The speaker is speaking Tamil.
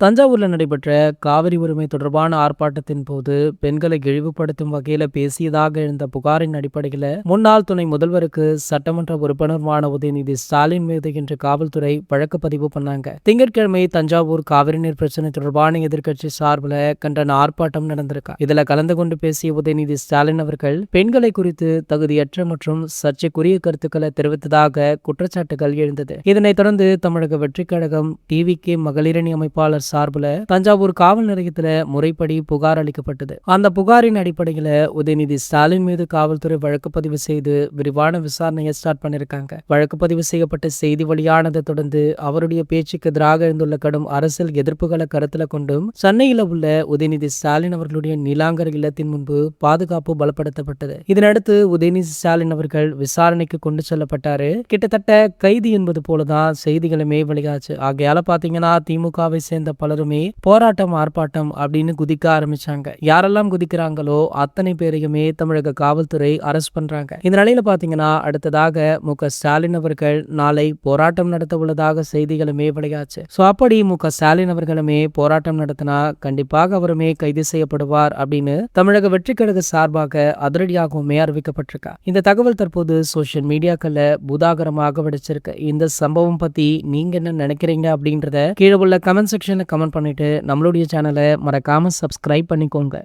தஞ்சாவூர்ல நடைபெற்ற காவிரி உரிமை தொடர்பான ஆர்ப்பாட்டத்தின் போது பெண்களை இழிவுபடுத்தும் வகையில பேசியதாக எழுந்த புகாரின் அடிப்படையில முன்னாள் துணை முதல்வருக்கு சட்டமன்ற உறுப்பினருமான உதயநிதி ஸ்டாலின் மீது இன்று காவல்துறை வழக்கு பதிவு பண்ணாங்க. திங்கட்கிழமை தஞ்சாவூர் காவிரி நீர் பிரச்சனை தொடர்பான எதிர்க்கட்சி சார்பில் கண்டன ஆர்ப்பாட்டம் நடந்திருக்கா. இதுல கலந்து கொண்டு பேசிய உதயநிதி ஸ்டாலின் அவர்கள் பெண்களை குறித்து தகுதியற்ற மற்றும் சர்ச்சைக்குரிய கருத்துக்களை தெரிவித்ததாக குற்றச்சாட்டுகள் எழுந்தது. இதனைத் தொடர்ந்து தமிழக வெற்றிக் கழகம் டிவிகே மகளிரணி அமைப்பாளர் சார்பில் தஞ்சாவூர் காவல் நிலையத்தில் முறைப்படி புகார் அளிக்கப்பட்டது. அந்த புகாரின் அடிப்படையில் உதயநிதி ஸ்டாலின் மீது காவல்துறை வழக்கு பதிவு செய்து விரிவான விசாரணையை ஸ்டார்ட் பண்ணிருக்காங்க. வழக்கு பதிவு செய்யப்பட்ட செய்தி வெளியானதை தொடர்ந்து அவருடைய பேச்சுக்கு எதிராக இருந்துள்ள கடும் அரசியல் எதிர்ப்புகளை கருத்தில் கொண்டும் சென்னையில் உள்ள உதயநிதி ஸ்டாலின் அவர்களுடைய நீலாங்கர் இல்லத்தின் முன்பு பாதுகாப்பு பலப்படுத்தப்பட்டது. இதனடுத்து உதயநிதி ஸ்டாலின் அவர்கள் விசாரணைக்கு கொண்டு செல்லப்பட்டாரு. கிட்டத்தட்ட கைது என்பது போலதான் செய்திகளுமே வெளியாச்சு. ஆகையால பாத்தீங்கன்னா திமுகவை சேர்ந்த பலருமே போராட்டம் ஆர்ப்பாட்டம் அப்படின்னு குதிக்க ஆரம்பிச்சாங்க. யாரெல்லாம் குதிக்கிறாங்களோ அத்தனை பேரையுமே தமிழக காவல்துறை அரெஸ்ட் பண்றாங்க. இந்த நிலையில பாத்தீங்கன்னா அடுத்ததாக மு.க. ஸ்டாலின் அவர்கள் நாளை போராட்டம் நடத்த உள்ளதாக செய்திகளுமே வெளியாச்சு. சோ அப்படி மு.க. ஸ்டாலின் அவர்களுமே போராட்டம் நடத்தினா கண்டிப்பாக அவருமே கைது செய்யப்படுவார் அப்படின்னு தமிழக வெற்றிக் கழக சார்பாக அதிரடியாகவுமே அறிவிக்கப்பட்டிருக்கா. இந்த தகவல் தற்போது சோசியல் மீடியாக்கள்ல பூதாகரமாக வெடிச்சிருக்கு. இந்த சம்பவம் பத்தி நீங்க என்ன நினைக்கிறீங்க அப்படின்றத கீழே உள்ள கமெண்ட் செக்ஷன்ல கமெண்ட் பண்ணிட்டு நம்மளுடைய சேனலை மறக்காம சப்ஸ்கிரைப் பண்ணிக்கோங்க.